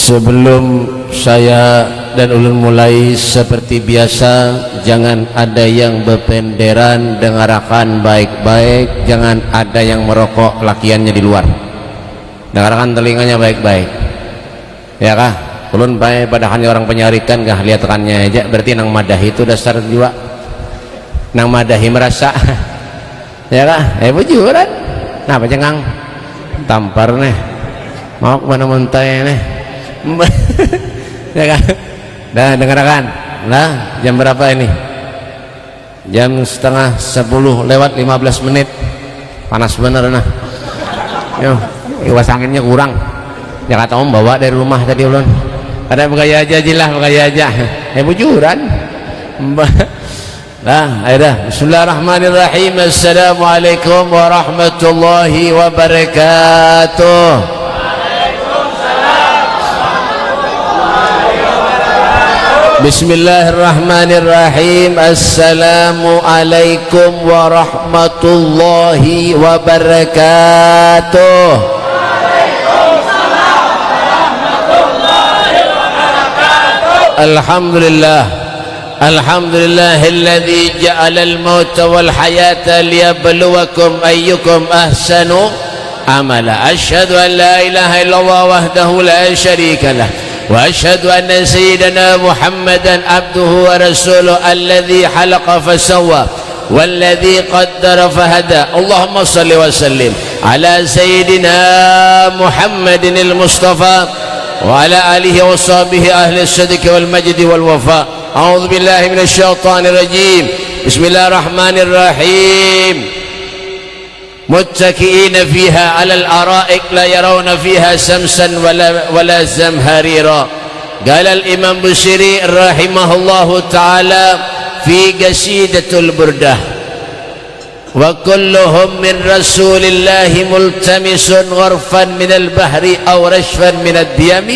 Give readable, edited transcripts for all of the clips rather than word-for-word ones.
Sebelum saya dan ulun mulai seperti biasa, jangan ada yang berpenderan, dengarkan baik-baik, jangan ada yang merokok lakiannya di luar. Dengarkan telinganya baik-baik. Ya kah? Ulun baik padahannya orang penyarikan kah lihatkannya aja, berarti nang madahi itu dasar jiwa. Nang madahi merasa. Ya kah? Bujuran. Nah, apa cengang? Tampar nih. Mau mana mentai nih? Ya kan? Dah dengarkan. Nah, jam berapa ini? Jam setengah 10 lewat 15 menit. Panas bener nah. Yo, kipas anginnya kurang. Ya kata om bawa dari rumah tadi ulun. Ada begaya aja jilah, begaya aja. Bujuran. Nah, ayo bismillahirrahmanirrahim. Assalamualaikum warahmatullahi wabarakatuh. Bismillahirrahmanirrahim. Assalamualaikum warahmatullahi wabarakatuh. Waalaikumsalam warahmatullahi wabarakatuh. Alhamdulillah. Alhamdulillahilladzi ja'alal mauta wal hayata liyabluwakum ayyukum ahsanu amala. Asyhadu an la ilaha illallah wahdahu la syarika lah. وأشهد أن سيدنا محمدا عبده ورسوله الذي خلق فسوى والذي قدر فهدى. اللهم صل وسلم على سيدنا محمد المصطفى وعلى آله وصحبه أهل الصدق والمجد والوفاء. أعوذ بالله من الشيطان الرجيم. بسم الله الرحمن الرحيم. متكئين فيها على الأرائك لا يرون فيها شمسا ولا زمهريرا. قال الإمام بشيري رحمه الله تعالى في قصيدة البردة: وكلهم من رسول الله ملتمس غرفا من البحر أو رشفا من الديم.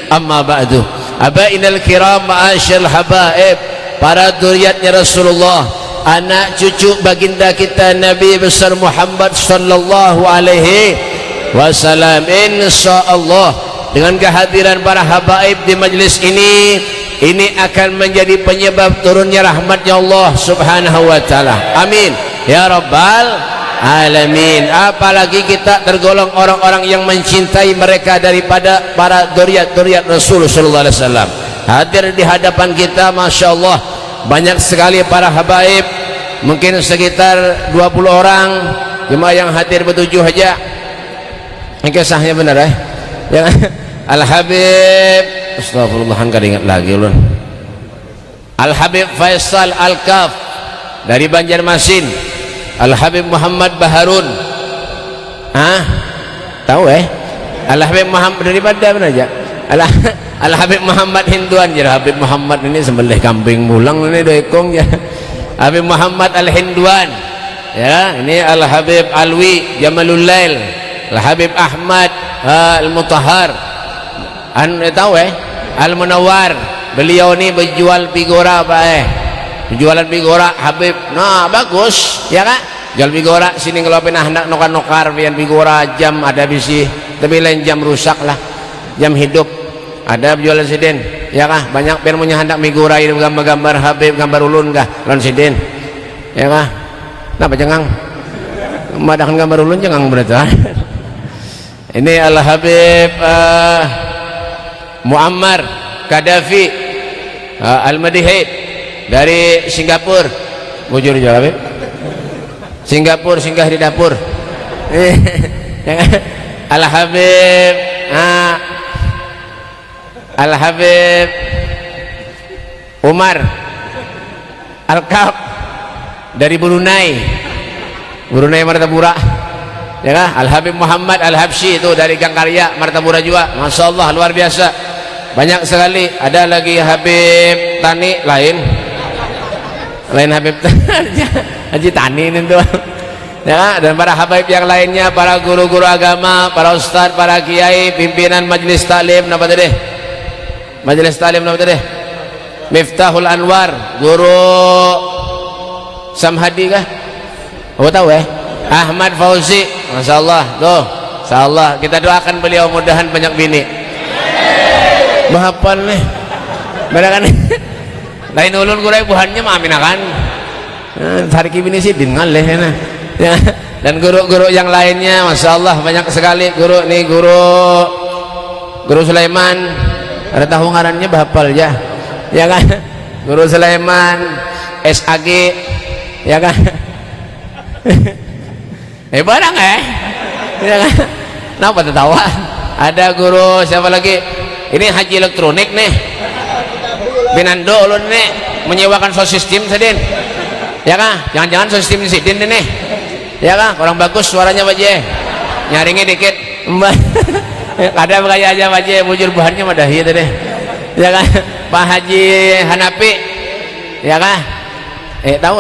أما بعد أبائنا الكرام معاشر الحبائب, para duriatnya Rasulullah, anak cucu baginda kita Nabi besar Muhammad sallallahu alaihi wasallam. Insyaallah dengan kehadiran para habaib di majlis ini akan menjadi penyebab turunnya rahmatnya Allah subhanahu wa ta'ala. Amin ya rabbal alamin. Apalagi kita tergolong orang-orang yang mencintai mereka daripada para duriat Rasul sallallahu alaihi wasallam. Hadir di hadapan kita, masya Allah, banyak sekali para habaib, mungkin sekitar 20 orang cuma yang hadir bertujuh aja. Ini kisahnya benar ya. Al-Habib, astagfirullah, enggak ingat lagi ulun. Al-Habib Faisal Al-Kaf dari Banjarmasin. Al-Habib Muhammad Baharun. Tahu Al-Habib Muhammad dari mana aja? Al-Habib Muhammad Hinduan. Jadi Habib Muhammad ini sembelih kambing mulang ini dekong ya. Habib Muhammad Al-Hinduan ya, ini Al-Habib Alwi Jamalul Lail. Al-Habib Ahmad Al-Mutahhar tahu Al-Munawwar. Beliau ini berjual figura jualan figura Habib. Nah bagus ya kak, jual figura sini kalau pernah hendak nokar pian figura jam ada bisi, tapi lain jam rusak lah, jam hidup ada jualan siden ya kah, banyak pian punya hendak figura itu gambar-gambar Habib, gambar ulun kah lawan siden ya kah. Kenapa cengang madakan gambar ulun cengang berarti. Ini Al-Habib Muammar Qaddafi Al-Madihid dari Singapura. Bujur ya Habib, Singapura singgah di dapur. Al-Habib Al-Habib Umar Al-Kaf dari Brunei Martapura ya kah. Al-Habib Muhammad Al-Habsyi itu dari Gangkarya Martapura juga, masya Allah luar biasa, banyak sekali. Ada lagi Habib Tani lain Habib Haji Tani ini tuh ya, dan para habaib yang lainnya, para guru-guru agama, para ustadz, para kiai, pimpinan majelis taklim apa tadi? Majelis taklim apa tadi? Miftahul Anwar, guru Samhadi kah? Tahu Ahmad Fauzi, masya Allah tuh, insya Allah kita doakan beliau mudahan banyak bini. bahapal nih beda kan lain ulun kurai buhannya maaminakan tarik ini sih dingaleh nah ya. Dan guru-guru yang lainnya Masya Allah banyak sekali guru nih, guru Sulaiman ada tahu ngarannya bahapal ya kan, guru Sulaiman SAG ya kan barang ya kan, kenapa tertawa? Ada guru siapa lagi ini haji elektronik nih Binando ulun nih menyewakan sosis tim sedin ya kan, jangan-jangan sosis tim sidin nih ya kan, kurang bagus suaranya Pak J, nyaringnya dikit ada kayak aja Pak J, bujur bahannya mah dahi tadi ya kan. Pak Haji Hanapi ya kan, tahu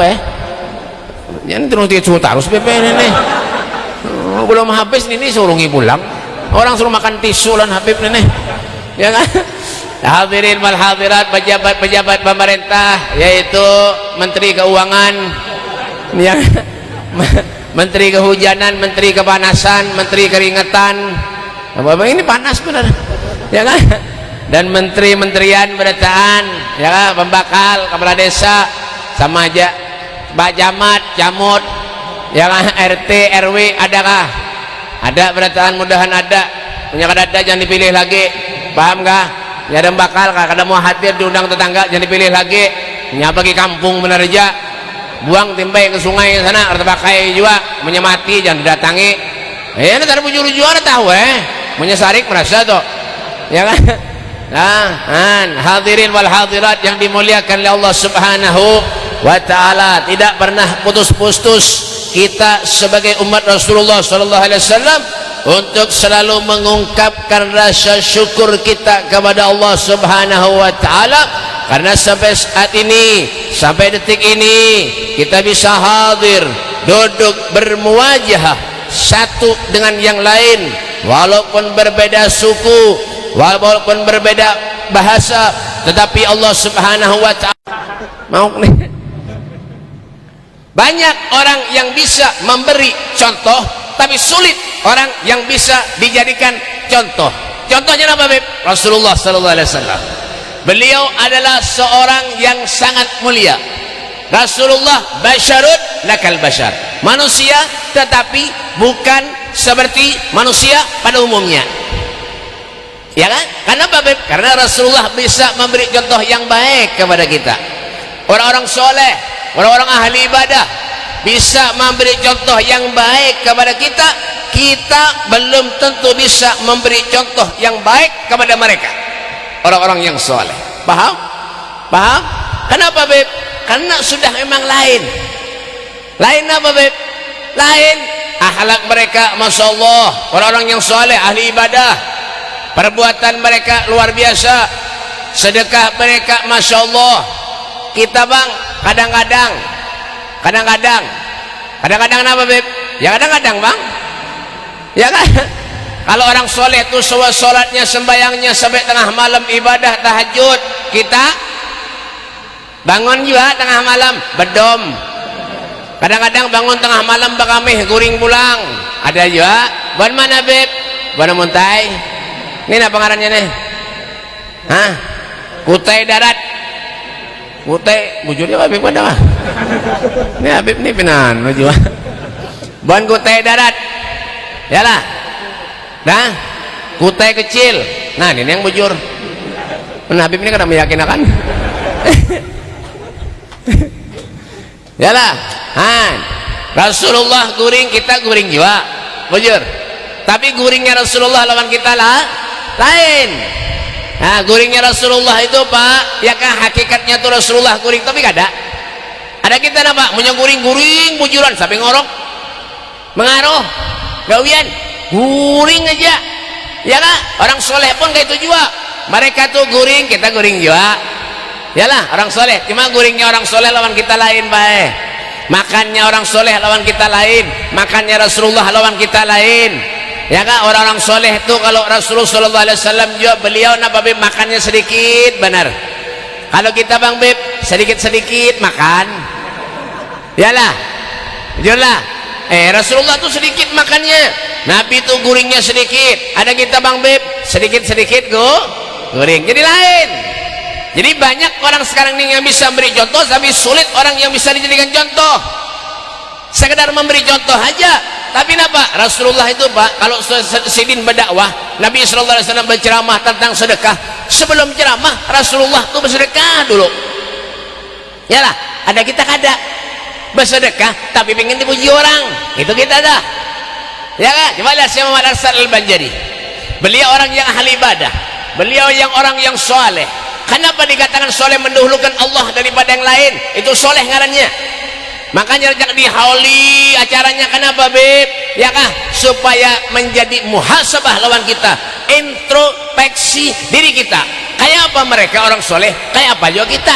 jangan terus terus BP ini belum habis ini surungi pulang orang suruh makan tisu lan Habib ini ya kan. Hadirin wal hadirat, pejabat-pejabat pemerintah yaitu Menteri Keuangan ya, Menteri Kehujanan, Menteri Kepanasan, Menteri Keringetan, apa ini panas benar ya kan, dan menteri-menterian berdasaan ya kan, pembakal, kepala desa sama aja, Pak Camat, Camut ya kan, RT, RW adakah? Ada berdasaan, mudahan ada, punya ada jangan dipilih lagi, paham kah? Ya ada bakal kah, kada mau hadir diundang tetangga jangan dipilih lagi, nyapa ke kampung benar aja, buang timbai ke sungai sana atau pakai juga menyemati jangan didatangi ini tadi bujur juara tahu menyesarik merasa tuh ya kan. Nah, hadirin wal hadirat yang dimuliakan oleh Allah Subhanahu wa ta'ala, tidak pernah putus-putus kita sebagai umat Rasulullah sallallahu alaihi wasallam untuk selalu mengungkapkan rasa syukur kita kepada Allah Subhanahu wa ta'ala, karena sampai saat ini, sampai detik ini kita bisa hadir, duduk bermuwajahah satu dengan yang lain, walaupun berbeda suku, walaupun berbeda bahasa, tetapi Allah Subhanahu wa ta'ala mau nih. Banyak orang yang bisa memberi contoh, tapi sulit orang yang bisa dijadikan contoh. Contohnya apa, Beb? Rasulullah sallallahu alaihi wasallam. Beliau adalah seorang yang sangat mulia. Rasulullah basyarun lakal basyar, manusia tetapi bukan seperti manusia pada umumnya ya kan. Kenapa, Beb? Karena Rasulullah bisa memberi contoh yang baik kepada kita. Orang-orang soleh, orang-orang ahli ibadah bisa memberi contoh yang baik kepada kita, kita belum tentu bisa memberi contoh yang baik kepada mereka, orang-orang yang soleh. Paham? Paham? Kenapa, Beb? Karena sudah memang lain apa, Beb? Lain akhlak mereka, Masya Allah, orang-orang yang soleh ahli ibadah, perbuatan mereka luar biasa, sedekah mereka Masya Allah. Kita bang kadang-kadang apa, Beb? Ya kadang-kadang bang ya kan. Kalau orang soleh itu sholatnya sembayangnya sampai tengah malam, ibadah tahajud, kita bangun juga tengah malam bedom, kadang-kadang bangun tengah malam bakamih guring pulang, ada juga. Buat mana, Beb? Buat muntai ini apa ngarannya nih? Hah? Kutai darat, kutai bujurnya Habib pada mah ini Habib ini pinan baju buan kutai darat ya lah, nah kutai kecil, nah ini yang bujur. Nah Habib ini kadang meyakinkan ya lah. Rasulullah guring, kita guring juga bujur, tapi guringnya Rasulullah lawan kita lah lain. Nah guringnya Rasulullah itu, Pak, ya kan hakikatnya tuh Rasulullah guring, tapi kada ada kita apa punya guring bujuran sampai ngorok mengaruh gawian guring aja ya kan. Orang soleh pun kayak itu juga, mereka tuh guring, kita guring juga ya lah. Orang soleh cuma guringnya orang soleh lawan kita lain, Pak. Makannya orang soleh lawan kita lain, makannya Rasulullah lawan kita lain ya kan. Orang-orang soleh itu kalau Rasulullah sallallahu alaihi wasallam juga beliau napa, Beb, makannya sedikit benar. Kalau kita, Bang Beb, sedikit-sedikit makan yalah jujurlah. Rasulullah tuh sedikit makannya, Nabi tuh guringnya sedikit. Ada kita, Bang Beb, sedikit-sedikit kuring jadi lain. Jadi banyak orang sekarang ini yang bisa memberi contoh, tapi sulit orang yang bisa dijadikan contoh. Sekedar memberi contoh aja. Tapi kenapa? Rasulullah itu Pak, kalau sidin berdakwah, Nabi SAW berceramah tentang sedekah. Sebelum ceramah, Rasulullah itu bersedekah dulu. Yalah, ada kita kada bersedekah, tapi pengen dipuji orang. Itu kita dah. Ya kan? Coba lihat Syekh Muhammad Arsyad Al-Banjari. Beliau orang yang ahli ibadah. Beliau yang orang yang soleh. Kenapa dikatakan soleh mendahulukan Allah daripada yang lain? Itu soleh ngarannya. Makanya rejak di hauli acaranya kenapa Beb? Ya kah? Supaya menjadi muhasabah lawan kita, introspeksi diri kita. Kayak apa mereka orang soleh? Kayak apa juga kita?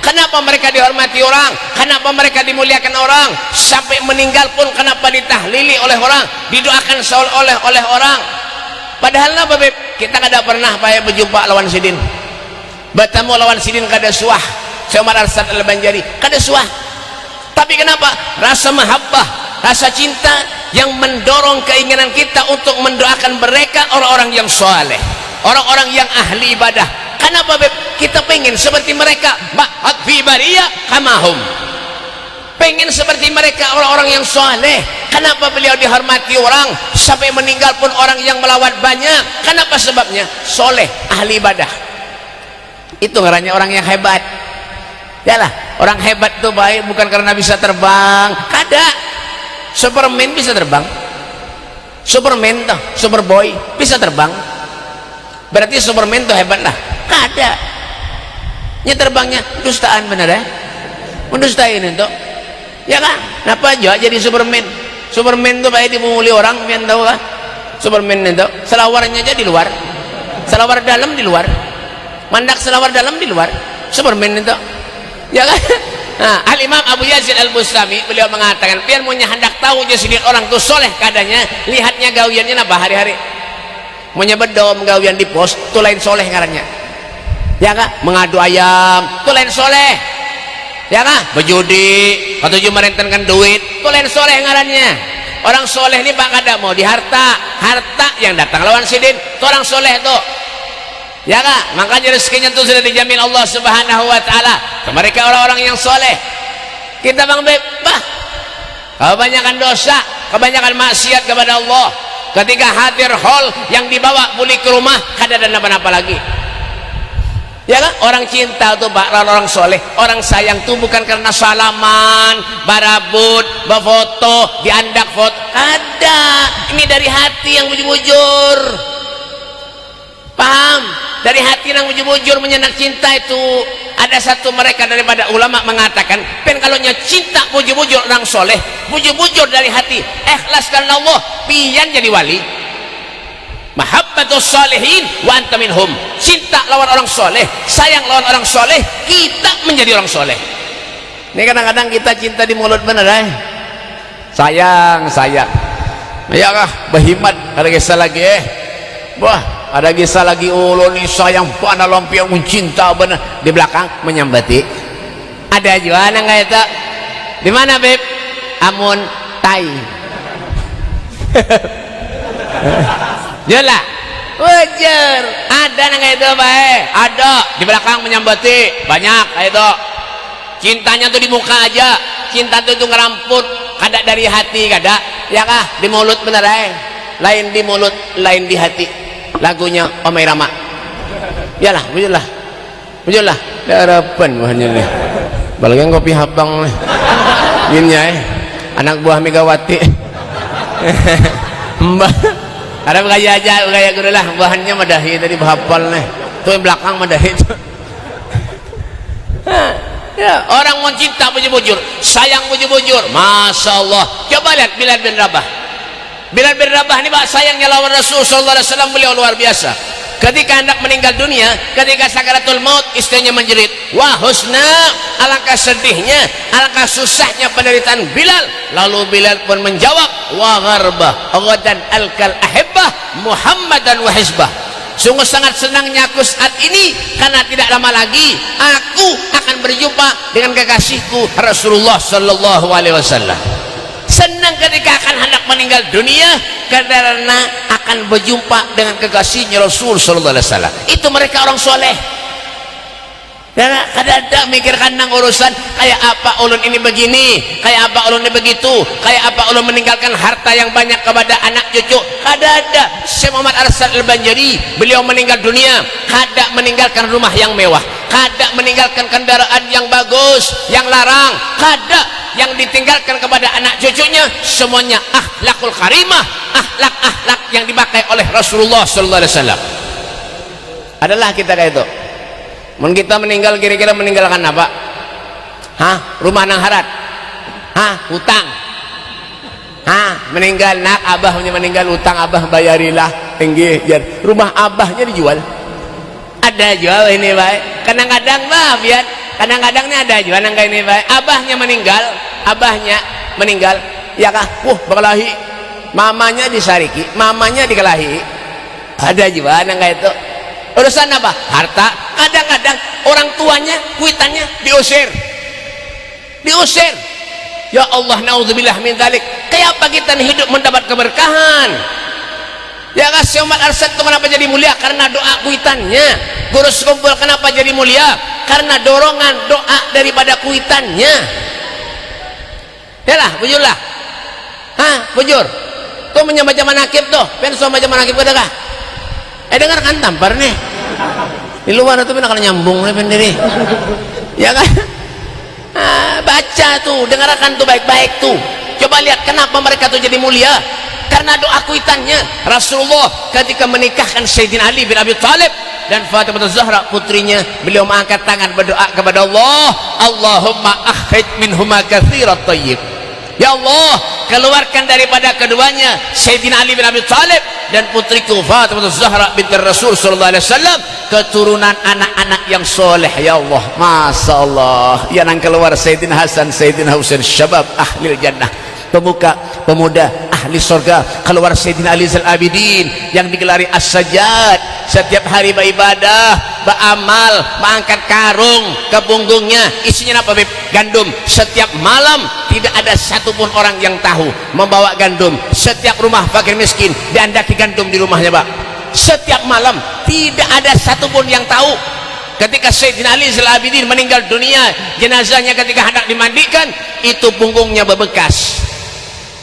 Kenapa mereka dihormati orang? Kenapa mereka dimuliakan orang? Sampai meninggal pun kenapa ditahlili oleh orang? Didoakan oleh orang? Padahal apa Beb? Kita kada pernah payah berjumpa lawan sidin. Bertemu lawan sidin kada suah. Syekh Muhammad Arsyad Al-Banjari kada suah. Tapi kenapa? Rasa mahabbah, rasa cinta yang mendorong keinginan kita untuk mendoakan mereka orang-orang yang soleh, orang-orang yang ahli ibadah. Kenapa Beb? Kita pengen seperti mereka. Ma'at fi bariyah kamahum. Pengen seperti mereka orang-orang yang soleh. Kenapa beliau dihormati orang sampai meninggal pun orang yang melawat banyak? Kenapa sebabnya? Soleh, ahli ibadah. Itu ngarannya orang yang hebat. Yalah, orang hebat tuh baik bukan karena bisa terbang. Kada. Superman bisa terbang. Superman tuh, Superboy bisa terbang. Berarti Superman tuh hebat lah. Kada. Nya terbangnya dustaan bener ya? Mendustain itu. Ya kan? Kenapa aja jadi Superman? Superman tuh baik dimuli orang, pian tahu kah? Superman itu selawarnya aja di luar. Selawar dalam di luar. Mandak selawar dalam di luar. Superman itu. Ya kan? Nah, Al-Imam Abu Yazid Al-Bustami beliau mengatakan, pian punya hendak tahu je sidin orang tuh soleh kadanya, lihatnya gawiannya apa hari-hari. Punya bedom gawian di pos, tuh lain soleh ngarannya. Ya kan? Mengadu ayam, tuh lain soleh. Ya kan? Berjudi, ketujuh merentenkan duit, tuh lain soleh ngarannya. Orang soleh ini Pak kada mau di harta yang datang lawan sidin, tuh orang soleh tuh. Ya kak, makanya rezekinya itu sudah dijamin Allah Subhanahu wa ta'ala ke mereka orang-orang yang soleh. Kita bang Beb, kebanyakan dosa, kebanyakan maksiat kepada Allah. Ketika hadir hall yang dibawa pulik ke rumah, kada ada apa-apa lagi. Ya kan? Orang cinta tuh Pak, orang soleh, orang sayang tuh bukan karena salaman, barabut, berfoto, diandak foto. Ada, ini dari hati yang bujur-bujur. Paham? Dari hati yang bujur-bujur menyenak cinta itu. Ada satu mereka daripada ulama mengatakan, pen kalaunya cinta bujur-bujur orang soleh, bujur-bujur dari hati, ikhlas karena Allah, pian jadi wali. Mahabbatus salihin wa anta minhum. Cinta lawan orang soleh, sayang lawan orang soleh, kita menjadi orang soleh. Ini kadang-kadang kita cinta di mulut bener sayang ya kah berhimat ada kisah lagi wah ada kisah lagi ulun nih sayang pana lompiang mencinta bener di belakang menyambati ada juga nang kayak itu di mana Beb amun tai jelas wajar ada nang kayak itu baik ada di belakang menyambati banyak kayak itu cintanya tuh di muka aja cinta tuh ngeramput kada dari hati kada ya kah di mulut bener lain di mulut lain di hati lagunya Omay Rama yalah bujurlah harapan wahnya nih balagan kopi habang nih gini anak buah Megawati mbak ada gaya aja gaya guru lah bahannya madahi tadi bahapal nih tuh yang belakang madahi tuh ya, orang mau cinta bujur-bujur sayang bujur-bujur Masya Allah coba lihat Bilal bin Rabah ini Pak sayangnya lawan Rasul sallallahu alaihi wasallam beliau luar biasa ketika hendak meninggal dunia ketika sakaratul maut istrinya menjerit wah husna alangkah sedihnya alangkah susahnya penderitaan Bilal lalu Bilal pun menjawab wa gharbah ghadan alkal ahibbah Muhammadan wa hizbah sungguh sangat senangnya aku saat ini karena tidak lama lagi aku akan berjumpa dengan kekasihku Rasulullah sallallahu alaihi wasallam senang ketika akan hendak meninggal dunia karena akan berjumpa dengan kekasihnya Rasul sallallahu alaihi wasallam. Itu mereka orang soleh. Karena kadang-kadang mikirkan nang urusan kayak apa ulun ini begini, kayak apa ulun ini begitu, kayak apa ulun meninggalkan harta yang banyak kepada anak cucu. Kadang-kadang Syekh Muhammad Arsad Al-Banjari beliau meninggal dunia, kadang meninggalkan rumah yang mewah, kadang meninggalkan kendaraan yang bagus, yang larang, kadang yang ditinggalkan kepada anak cucunya semuanya akhlakul karimah, akhlak-akhlak yang dipakai oleh Rasulullah sallallahu alaihi wasallam. Adalah kita kayak itu. Mun kita meninggal kira-kira meninggalkan apa? Rumah nang harat? Hutang? Meninggal nak abahnya meninggal utang abah bayarilah tinggi. Rumah abahnya dijual? Ada jual ini baik. Kadang-kadang mah biar kadang-kadangnya ada jual nang ini baik. Abahnya meninggal, ya kah? Berkelahi. Mamanya disariki, mamanya dikelahi. Ada jual nang itu. Urusan apa? Harta. Kadang-kadang orang tuanya kuitannya diusir. Ya Allah, naudzubillah min dzalik. Kayak apa kita hidup mendapat keberkahan? Ya Syekh Muhammad Arsad itu kenapa jadi mulia? Karena doa kuitannya. Guru sekumpul kenapa jadi mulia? Karena dorongan doa daripada kuitannya. Yalah, bujurlah. Bujur. Tuh menyambaca manakib tuh. Penso baca manakib kada kah? Dengar kan tampar nih di luar itu akan nyambung nih pendiri ya kan. Baca tuh, dengarkan tuh baik-baik tuh, coba lihat kenapa mereka tuh jadi mulia. Karena doa kuitannya. Rasulullah ketika menikahkan Sayyidina Ali bin Abi Thalib dan Fatimah Zahra putrinya, beliau mengangkat tangan berdoa kepada Allah, Allahumma akhrij minhuma katsirat thayyib. Ya Allah, keluarkan daripada keduanya Sayyidina Ali bin Abi Thalib dan putriku Fatimah Zahra binti Rasul sallallahu alaihi wasallam keturunan anak-anak yang soleh. Ya Allah, Masya Allah, yang keluar Sayyidina Hasan, Sayyidina Husain, syabab ahlil jannah, pemuda ahli surga. Keluar Sayyidina Ali Zainal Abidin yang digelari As-Sajjad, setiap hari beribadah, beramal, mengangkat karung ke punggungnya, isinya apa Beb? Gandum. Setiap malam tidak ada satupun orang yang tahu membawa gandum. Setiap rumah fakir miskin diandaki gandum di rumahnya Pak. Setiap malam tidak ada satupun yang tahu. Ketika Sayyidina Ali Zainal Abidin meninggal dunia, jenazahnya ketika hendak dimandikan, itu punggungnya berbekas.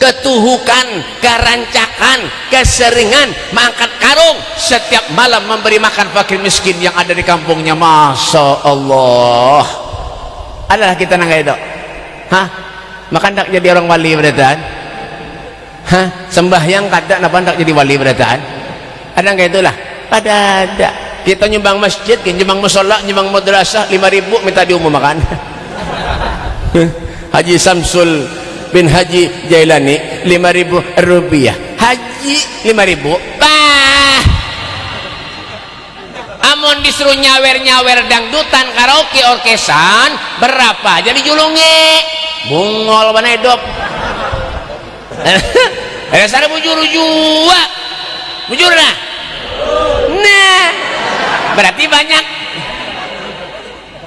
Ketuhukan, kerancakan, keseringan mengangkat karung setiap malam memberi makan fakir miskin yang ada di kampungnya. Masya Allah. Adalah kita nangga itu. Makan tak jadi orang wali berataan? Sembahyang kada napa tak jadi wali berataan? Ada nggak itulah? Ada. Kita nyumbang masjid, nyumbang musola, nyumbang madrasah 5.000 minta diumumkan. Haji Samsul bin Haji Jailani 5.000 rupiah. Haji 5.000. Amun disuruh nyawer dangdutan karaoke orkesan berapa jadi julungi bungol mana hidup. Dasar bujur jua bujur nah berarti banyak.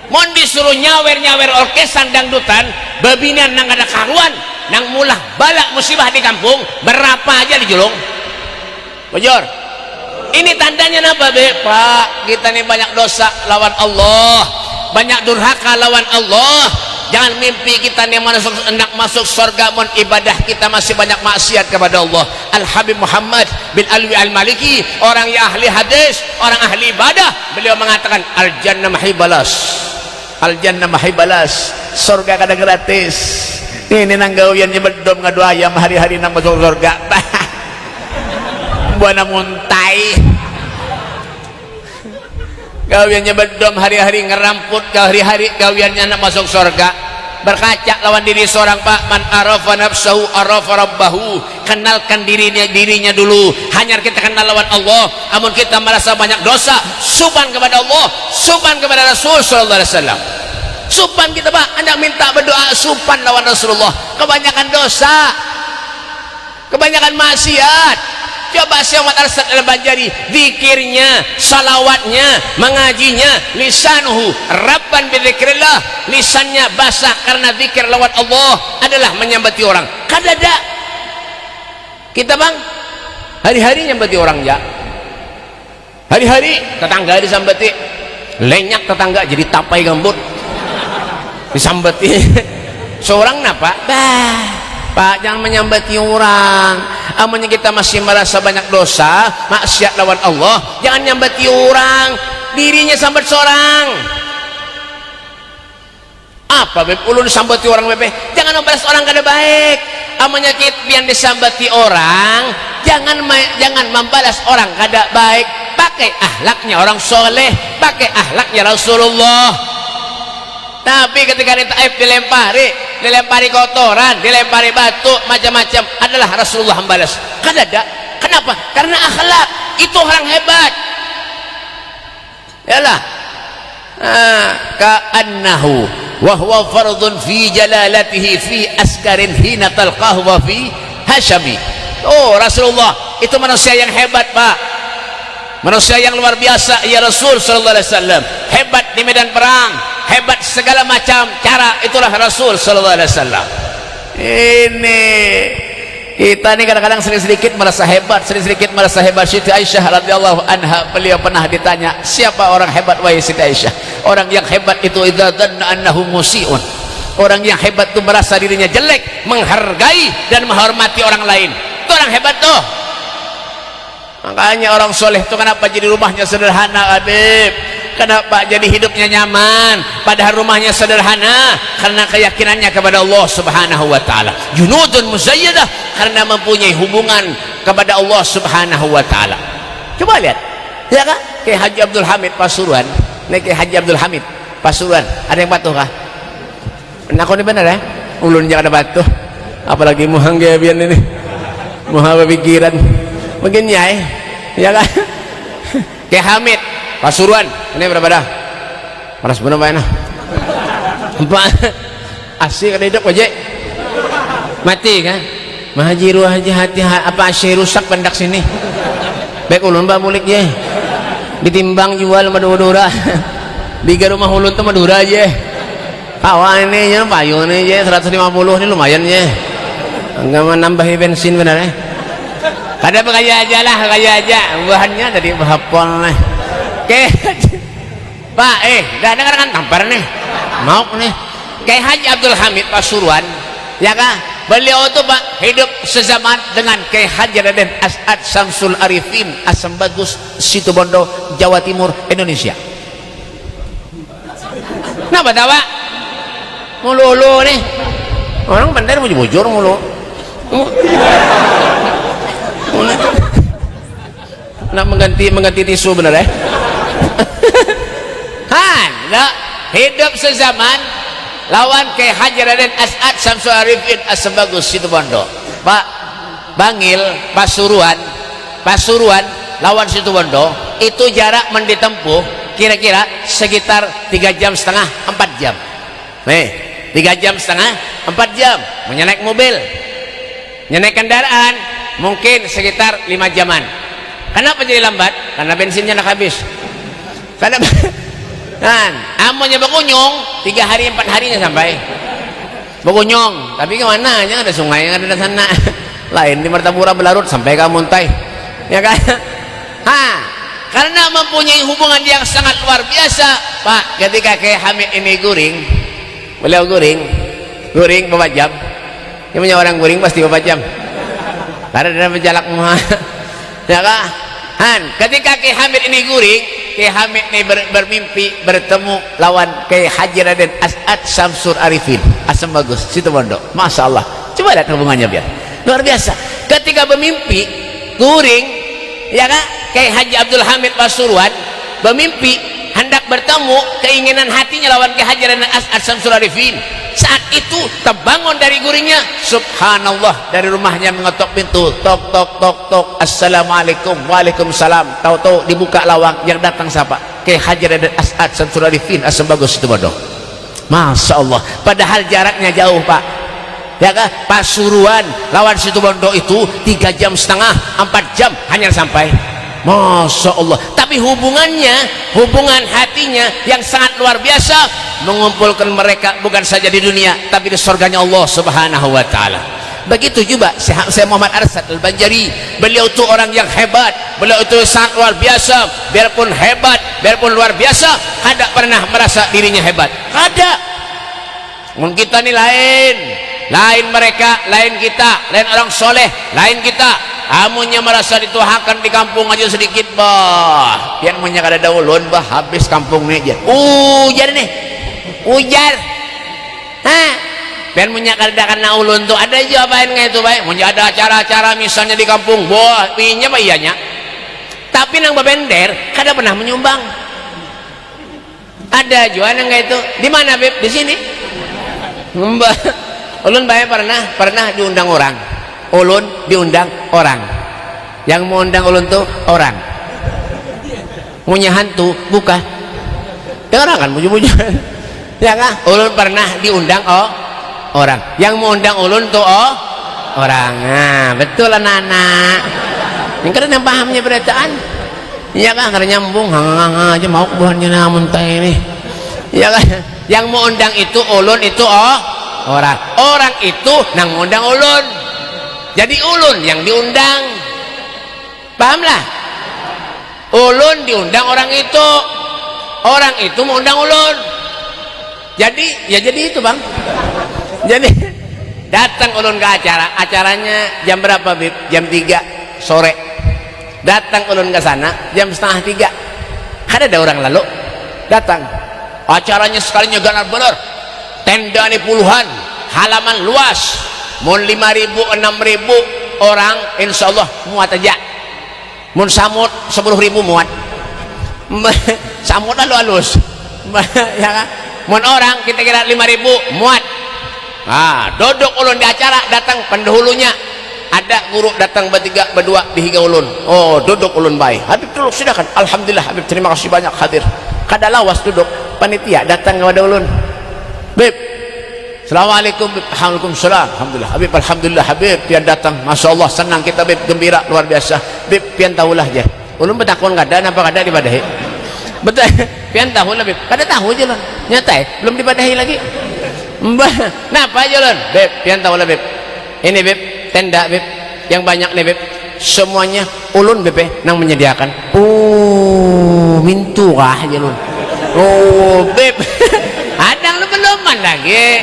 Mon disuruh nyawer orkesan dangdutan babinan nang ada karuan nang mulah balak musibah di kampung berapa aja dijulung bujur. Ini tandanya apa Be? Pak, kita nih banyak dosa lawan Allah, banyak durhaka lawan Allah. Jangan mimpi kita nih hendak masuk surga, mon ibadah kita masih banyak maksiat kepada Allah. Al Habib Muhammad bin Alwi Al Maliki, orang yang ahli hadis, orang ahli ibadah, beliau mengatakan al jannah mahibalas, al jannah mahibalas, surga kada gratis. Ini nang gawian nyebedom ngadu ayam hari-hari nang masuk surga. Buana muntai gawiannya bedom hari-hari ngeramput, hari-hari gawiannya nak masuk surga. Berkaca lawan diri seorang Pak. Man arafa nafsahu arafa rabbahu. Kenalkan dirinya dulu. Hanya kita kenal lawan Allah. Amun kita merasa banyak dosa, supan kepada Allah, supan kepada Rasul sallallahu alaihi wasallam. Supan kita Pak, Anda minta berdoa supan lawan Rasulullah. Kebanyakan dosa, kebanyakan maksiat. Coba Syekh Muhammad Al-Asad Al-Banjari, zikirnya, salawatnya, mengajinya, lisanuhu rabban bidzikrillah, lisannya basah karena zikir lawat Allah adalah menyambati orang. Kadada kita bang hari-hari nyambati orang ya, hari-hari tetangga disambati, lenyak tetangga jadi tapai gambut disambati seorang napa Pak, jangan menyambati orang. Amunnya kita masih merasa banyak dosa, maksiat lawan Allah, jangan nyambati orang, dirinya sambat seorang. Apa beb ulun sambati orang beb? Jangan membalas orang kada baik. Amunnya kita yang disambati orang, jangan membalas orang kada baik. Pakai ahlaknya orang soleh, pakai ahlaknya Rasulullah. Tapi ketika dilempari kotoran, dilempari batu, macam-macam, adalah Rasulullah membalas. Kadada. Kenapa? Karena akhlak. Itu orang hebat. Yalah. Ka'annahu wa huwa fardun fi jalalatihi fi askarin hina talqahu wa fi hasyami. Oh, Rasulullah itu manusia yang hebat, Pak. Manusia yang luar biasa, ya Rasul sallallahu alaihi wasallam. Hebat di medan perang, hebat segala macam cara, itulah Rasul sallallahu alaihi wasallam. Ini kita ini kadang-kadang sedikit merasa hebat, sedikit merasa hebat. Siti Aisyah radhiyallahu anha, beliau pernah ditanya, siapa orang hebat wahai Siti Aisyah? Orang yang hebat itu idza dhanna annahu musiun. Orang yang hebat itu merasa dirinya jelek, menghargai dan menghormati orang lain. Itu orang hebat tuh. Makanya orang soleh itu kenapa jadi rumahnya sederhana, Habib? Kenapa jadi hidupnya nyaman padahal rumahnya sederhana? Karena keyakinannya kepada Allah subhanahu wa ta'ala. Junudun muzayyadah, karena mempunyai hubungan kepada Allah subhanahu wa ta'ala. Coba lihat, ya kan? Kayak Haji Abdul Hamid Pasuruan, kayak Haji Abdul Hamid Pasuruan, ada yang patuh kah? Nah, kau ini benar ya? Ulun jangan ada batuh, apalagi muhanggabian ini, muhangga pikiran begini ya kan? Kayak Hamid Pasuruan, ini berapa dah? Paras bener mana? Empat. Asik ada hidup aja. Mati kan? Mahajiru haji hati apa asyik rusak pendak sini. Baik ulun ba mulik je. Ditimbang jual Madura. Biga rumah ulun tuh Madura aja. Awal ini ya payu ini je 150 ini lumayan je. Enggak menambahi bensin benar ya? Kada kaya aja lah, kaya aja. Bahannya tadi bahapol lah. Oke, Pak, dah dengar kan tampar nih, mau nih. Kayak Haji Abdul Hamid Pasuruan, ya kah? Beliau itu Pak hidup sezaman dengan Kiai Haji Raden As'ad Samsul Arifin Asam Bagus, Situbondo, Jawa Timur, Indonesia. Kenapa tawa? Mulu-ulu nih, orang bandar bujur-bujur mulu. Nak mengganti tisu bener ya? Hidup sezaman lawan Kiai Haji Raden As'ad Samsul Arifin Asam Bagus Situbondo. Pak Bangil Pasuruan lawan Situbondo itu jarak menditempuh kira-kira sekitar 3,5 jam 4 jam. Nih 3,5 jam 4 jam menyenek mobil, nyenek kendaraan mungkin sekitar 5 jaman. Kenapa jadi lambat? Karena bensinnya nak habis. Karena kan amonnya berkunjung 3 hari 4 harinya sampai berkunjung, tapi kemana aja ada sungai yang ada di sana. Lain di Martapura berlarut sampai ke Muntai, ya kan? Karena mempunyai hubungan yang sangat luar biasa, Pak. Ketika Kiai Hamid ini guring, beliau guring berapa jam? Yang punya orang guring pasti berapa jam? Karena dalam berjalak muha, ya kan? Ketika Kiai Hamid ini guring, Kiai Hamid ini bermimpi bertemu lawan Kiai Haji Raden As'ad Samsul Arifin Asam Bagus Situbondo. Masya Allah, coba lihat hubungannya biar luar biasa. Ketika bermimpi guring, ya kan, Kiai Haji Abdul Hamid Pasuruan bermimpi hendak bertemu, keinginan hatinya lawan Kiai Haji Raden As'ad Samsul Arifin. Saat itu terbangun dari guringnya, subhanallah, dari rumahnya mengetok pintu, tok tok tok tok, assalamualaikum, waalaikumsalam. Tahu-tahu dibuka lawang, yang datang siapa? Kiai Haji Raden As'ad Samsul Arifin Asam Bagus Situbondo. Masya Allah, padahal jaraknya jauh, Pak, ya kan? Pasuruan lawan Situbondo itu 3,5 jam 4 jam hanya sampai. Masya Allah. Tapi hubungan hatinya yang sangat luar biasa mengumpulkan mereka bukan saja di dunia tapi di surganya Allah Subhanahu wa taala. Begitu juga Syekh Muhammad Arsyad Al-Banjari, beliau itu orang yang hebat, beliau itu sangat luar biasa. Biarpun hebat, biarpun luar biasa, tidak pernah merasa dirinya hebat. Ada. Mungkin kita ini lain mereka, lain kita, lain orang soleh, lain kita. Amunnya merasa dituhakan di kampung aja sedikit bah, yang punya kada daulun bah, habis kampung ini aja. Ujar nih, ujar. Biar punya kada kena ulun tuh ada aja apain kayak itu baik. Punya ada acara-acara misalnya di kampung, boh, pinya apa iyanya. Tapi nang babender kada pernah menyumbang. Ada juga nang kayak itu. Di mana Beb? Di sini. Ulun baik pernah diundang orang. Ulun diundang orang. Yang mau undang ulun tuh orang. Punya hantu buka. Ya orang kan muju-muju. Ya kan? Ulun pernah diundang orang. Yang mau undang ulun tuh orang. Nah, betul anak-anak. Yang kadang yang pahamnya berataan. Iya kan? Karena nyambung aja mau kebuhannya namun tay ini. Iya kan? Yang mau undang itu ulun itu orang. Orang itu nang undang ulun. Jadi ulun yang diundang. Pahamlah? Ulun diundang orang itu. Orang itu mengundang ulun. Jadi ya jadi itu bang. Jadi datang ulun ke acara. Acaranya jam berapa Bib? Jam 3 sore. Datang ulun ke sana jam 2:30. Ada orang lalu datang. Acaranya sekalinya ganar bener. Tenda ini puluhan, halaman luas. Mun 5.000 6.000 orang insya Allah muat aja. Mun samut 10.000 muat. Samut lalu halus. Ya kan? Mun orang kita kira 5.000 muat. Nah, duduk ulun di acara, datang pendahulunya. Ada guru datang bertiga berdua dihiga ulun. Oh, duduk ulun baik. Habib duduk silakan. Alhamdulillah Habib terima kasih banyak hadir. Kada lawas duduk. Panitia datang kepada ulun. Bib, Assalamualaikum. Waalaikumsalam. Alhamdulillah Habib, alhamdulillah Habib pian datang. Masya Allah senang kita Bib, gembira luar biasa. Bib pian tahulah je. Ulun betakon kada napa kada dibadahi. Betul. Pian tahulah Bib. Kada tahu je lon. Nyata belum dibadahi lagi. Napa aja lon? Bib pian tahulah Bib. Ini Bib tenda Bib yang banyak nih Bib. Semuanya ulun Bib nang menyediakan. Oh, mintu kah aja lon. Oh, Bib. Adang lu beluman lagi.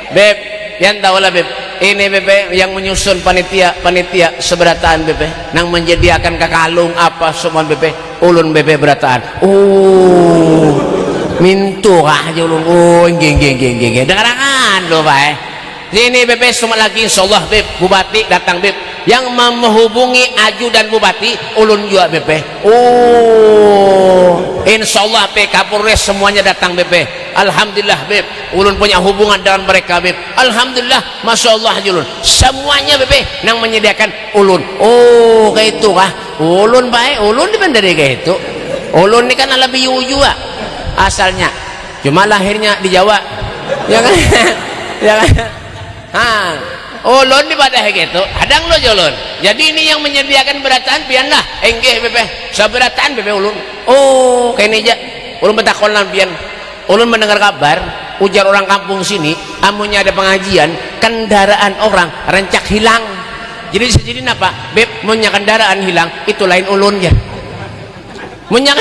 Beb, yang tahu lah Beb, ini Beb yang menyusun panitia seberataan Beb, nang menyediakan kakalung apa semua Beb, ulun Beb berataan. Oh, mintu kah aja ulun. Oh, geng dengarangan lo Pak. Sini Beb semua lagi insyaallah Beb, bupati datang Beb, yang menghubungi aju dan bupati ulun juga Beb. Oh, insyaallah Beb Kapolres semuanya datang Beb. Alhamdulillah Beb, ulun punya hubungan dengan mereka Beb. Alhamdulillah, masya Allah ulun. Semuanya Beb nang menyediakan ulun. Oh, kayak itu kah? Ulun baik, ulun di bandara kayak itu. Ulun ini kan lebih juga asalnya, cuma lahirnya di Jawa. Ya kan? Ya kan? Ulun di badai gitu. Adang lo ulun. Jadi ini yang menyediakan berataan pian lah. Enggih Beb, saberataan Beb ulun. Oh, kayak ini aja. Ulun betakon lan pian. Ulun mendengar kabar ujar orang kampung sini amunnya ada pengajian kendaraan orang rencak hilang. Jadi apa Beb, punya kendaraan hilang itu lain ulun ya. Punya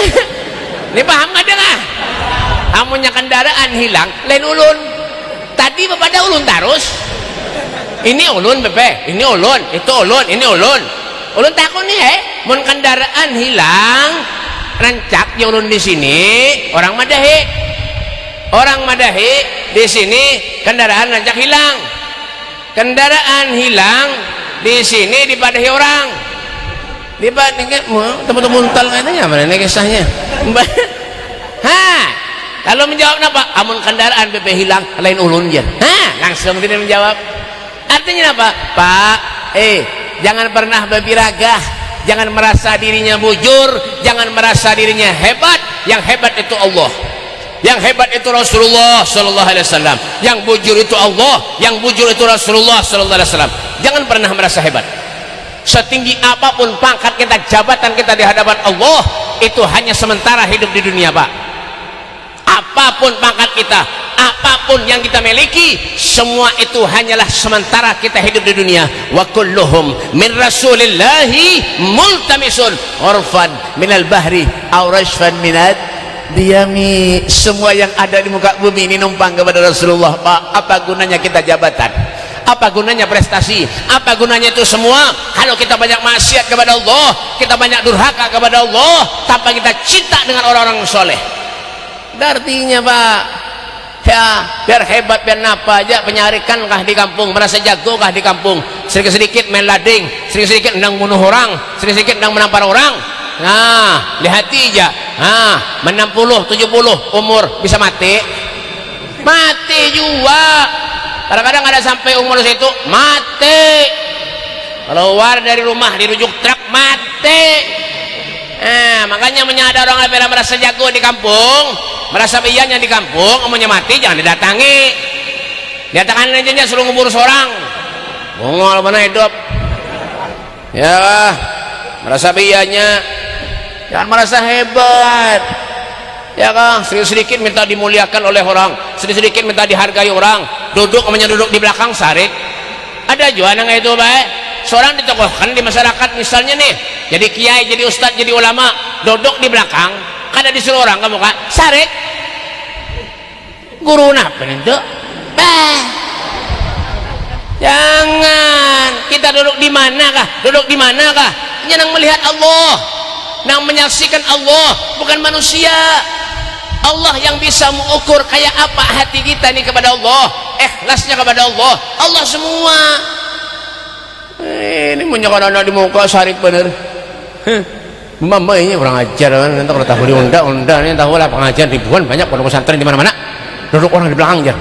ini paham ada nggak? Amunnya kendaraan hilang lain ulun. Tadi pada ulun terus. Ini ulun Beb, ini ulun, itu ulun, ini ulun. Ulun takut nih mun kendaraan hilang rencak ya ulun di sini orang madahi. Orang madahi di sini kendaraan rancak hilang. Kendaraan hilang di sini dipadahi orang. Dipadahi teman-teman tal katanya mana ini kisahnya. Lalu menjawab apa? Amun kendaraan BP hilang lain ulun jen. Langsung tidak menjawab. Artinya apa? Pak, jangan pernah berbiragah, jangan merasa dirinya bujur, jangan merasa dirinya hebat. Yang hebat itu Allah. Yang hebat itu Rasulullah sallallahu alaihi wasallam, yang bujur itu Allah, yang bujur itu Rasulullah sallallahu alaihi wasallam. Jangan pernah merasa hebat. Setinggi apapun pangkat kita, jabatan kita di hadapan Allah, itu hanya sementara hidup di dunia, Pak. Apapun pangkat kita, apapun yang kita miliki, semua itu hanyalah sementara kita hidup di dunia. Wa kulluhum min rasulillahi multamisun urfan minal bahri aw rashfan minad diyami. Semua yang ada di muka bumi ini numpang kepada Rasulullah, Pak. Apa gunanya kita jabatan? Apa gunanya prestasi? Apa gunanya itu semua kalau kita banyak maksiat kepada Allah, kita banyak durhaka kepada Allah, tanpa kita cinta dengan orang-orang soleh? Artinya, Pak, ya biar hebat, biar napa aja, penyarikan kah di kampung, merasa jago kah di kampung, sedikit-sedikit main lading, sedikit-sedikit endang bunuh orang, sedikit-sedikit endang menampar orang. Nah, lihati aja, nah, 60, 70 umur bisa mati juga. Kadang-kadang ada sampai umur situ mati, keluar dari rumah dirujuk truk mati. Makanya menyadar orang yang merasa jago di kampung, merasa biyanya di kampung, omongnya mati jangan didatangi. Datangin aja suruh ngubur seorang, bungol mana hidup. Ya, merasa biyanya, jangan merasa hebat. Ya kan, sedikit-sedikit minta dimuliakan oleh orang, sedikit-sedikit minta dihargai orang. Duduk namanya duduk di belakang sarik. Ada juga yang itu baik. Seorang ditokohkan di masyarakat misalnya nih, jadi kiai, jadi ustadz, jadi ulama, duduk di belakang, kada disuruh orang kamu kan sarik. Guru napa itu? Jangan. Kita duduk di manakah? Duduk di manakah? Yang melihat Allah, yang menyaksikan Allah, bukan manusia. Allah yang bisa mengukur kayak apa hati kita ini kepada Allah, ikhlasnya kepada Allah. Allah semua. Ini punya anak di muka sarik bener. Mama ini orang ajar kan, nanti kalau tahu diundang-undang ini tahu lah pengajian ribuan banyak pondok pesantren di mana-mana. Duduk orang di belakang aja.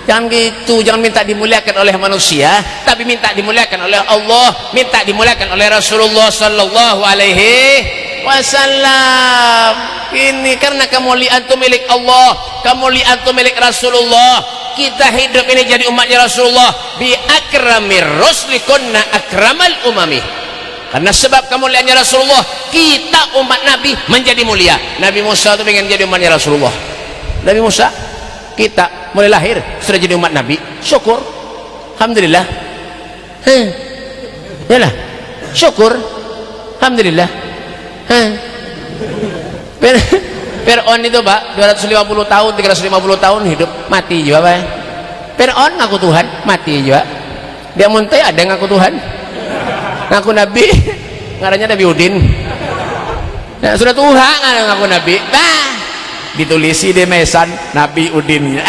Jangan gitu, jangan minta dimuliakan oleh manusia, tapi minta dimuliakan oleh Allah, minta dimuliakan oleh Rasulullah sallallahu alaihi wasallam. Ini karena kemuliaan itu milik Allah, kemuliaan itu milik Rasulullah. Kita hidup ini jadi umatnya Rasulullah, bi akramir rusli kunna akramal umami. Karena sebab kemuliaannya Rasulullah, kita umat Nabi menjadi mulia. Nabi Musa itu pengen jadi umatnya Rasulullah. Nabi Musa, kita mulai lahir sudah jadi umat Nabi, syukur, alhamdulillah. Yalah, syukur, alhamdulillah. Fir'aun itu, Pak, 250 tahun, 350 tahun hidup, mati juga, Pak. Fir'aun ngaku Tuhan, mati juga. Dia muntah ada ngaku Tuhan, ngaku Nabi, ngarannya Nabi Udin. Nah, sudah Tuhan ngaku Nabi, ditulisi di mesan Nabi Udin.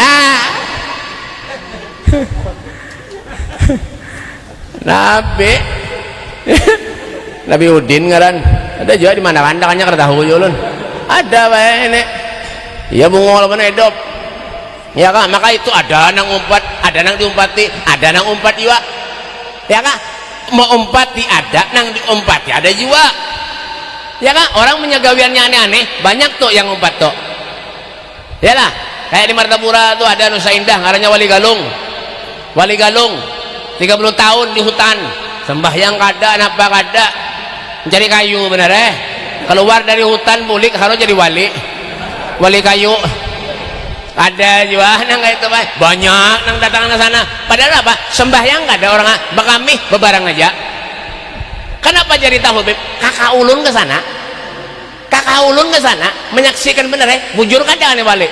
Nabi Nabi Udin ngaran ada juga di mana-mana kan kada tahu ulun. Ada bae ini. Ya bungol mana hidup. Ya kan, maka itu ada nang umpat, ada nang diumpati, ada nang umpat juga. Ya kan? Mau umpati ada, nang diumpati ada juga. Ya kan? Orang punya gawiannya aneh-aneh, banyak tuh yang umpat tuh. Ya lah, kayak di Martapura tuh ada Nusa Indah ngarannya Wali Galung. Wali Galung 30 tahun di hutan, sembahyang kada, napa kada, mencari kayu bener keluar dari hutan bulik harus jadi wali kayu. Ada juga nang kayak itu banyak nang datang ke sana, padahal apa sembahyang nggak ada orang, bekami bebarang aja. Kenapa jadi tahu Beb? Kakak ulun ke sana menyaksikan bener bujur kada nih wali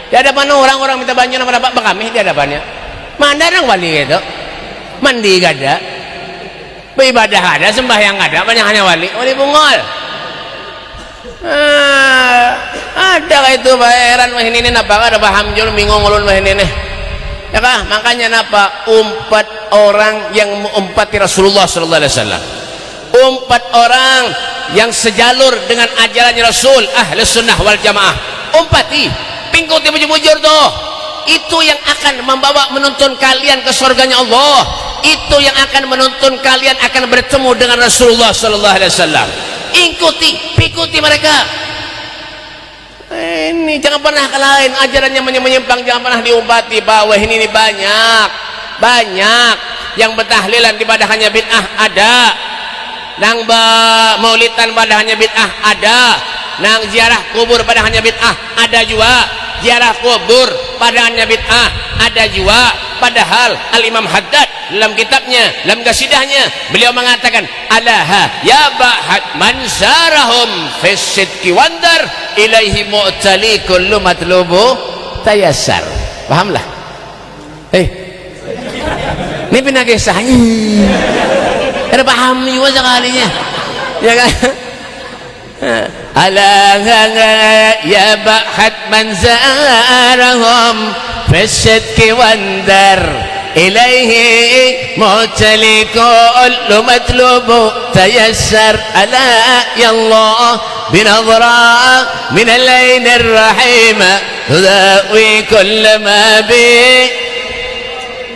di hadapan orang minta banyak nama dapat bekami di hadapannya. Mana orang wali gitu, mandi kada, beribadah ada, sembahyang ada, banyak hanya wali bungol. Ada kayak itu bayaran mah ini napa ada paham jul bingung ulun mah ini ya kah, makanya napa umpat orang yang mengumpati Rasulullah sallallahu alaihi wasallam, umpat orang yang sejalur dengan ajarannya Rasul ahli sunnah wal jamaah, umpati pingkuti bujur-bujur tuh, itu yang akan membawa menuntun kalian ke surganya Allah, itu yang akan menuntun kalian akan bertemu dengan Rasulullah sallallahu alaihi wasallam. Ikuti mereka. Ini jangan pernah kalahin ajarannya menyimpang, jangan pernah diobati. Bahwa ini banyak yang bertahlilan di padahannya bid'ah ada, nang maulidan padahannya bid'ah ada, nang ziarah kubur padahannya bid'ah ada juga, ziarah kubur padahannya bid'ah ada juga. Padahal Al-Imam Haddad dalam kitabnya, dalam qasidahnya, beliau mengatakan alaha ya ba'hat man sarahum fisidki wandar ilaihi mu'tali kullu matlubu tayassar. Pahamlah? Ini pindah kisahnya ada paham juga sekalinya, ya kan? Alaha ya ba'hat man sarahum fisidki wandar ilaihi mu'tali kullu matlubu tayassar. Ala ya Allah binadra min al-ayn ar-rahim tudawi kull ma bi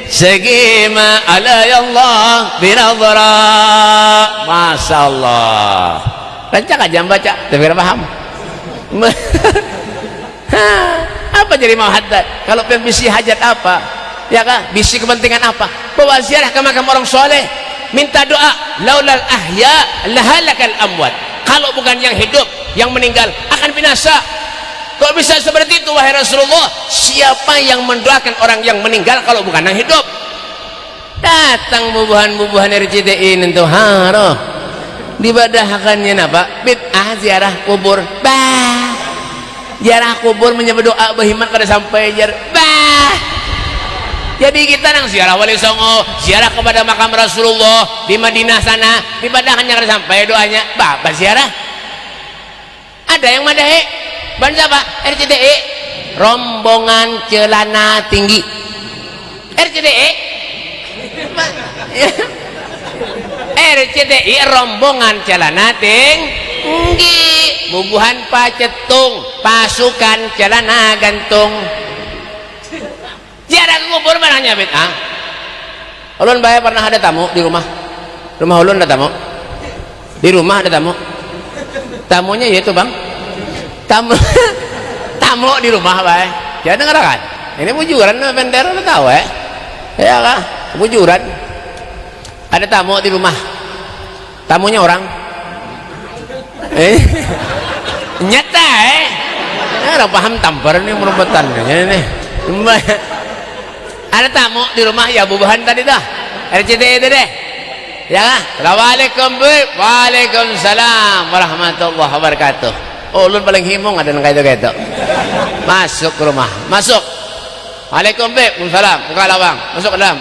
sagima. Ala ya Allah binadra. Masya Allah, rancak aja baca tapi tidak paham. Apa jadi mau Haddad? Kalau bisi hajat apa? Ya kan? Bisi kepentingan apa? Bawa ziarah ke makam orang soleh, minta doa. Laulal ahya lahalakal amwat. Kalau bukan yang hidup, yang meninggal akan binasa. Kok bisa seperti itu wahai Rasulullah? Siapa yang mendoakan orang yang meninggal kalau bukan yang hidup? Datang bubuhan-bubuhan RCTI itu haroh dibadahkannya apa? Bid'ah ziarah kubur. Ziarah kubur menyebut doa berhimat kada sampai jar. Jadi kita nang ziarah Wali Songo, ziarah kepada makam Rasulullah di Madinah sana, dibadahkannya kada sampai doanya. Apa ziarah? Ada yang madahi. Ban siapa? RCTI. Rombongan celana tinggi. RCTI. RCTI rombongan celana tinggi. Bubuhan pacetung, pasukan celana gantung. Ziarah kubur mananya bid'ah. Ulun bae pernah ada tamu di rumah. Rumah ulun ada tamu. Di rumah ada tamu. Tamunya yaitu Bang. Tamu di rumah bae. Ya dengar kan? Ini bujuran vendor udah tahu ya. Ya kah? Bujuran. Ada tamu di rumah. Tamunya orang. Nyata orang paham tampar nih merupakan nih. Ada tamu di rumah ya bubuhan tadi dah RCTI itu deh ya kan. Assalamualaikum bu. Waalaikumsalam warahmatullahi wabarakatuh. Oh ulun paling himung ada yang kayak itu masuk ke rumah, masuk. Waalaikumsalam, buka lawang, masuk ke dalam,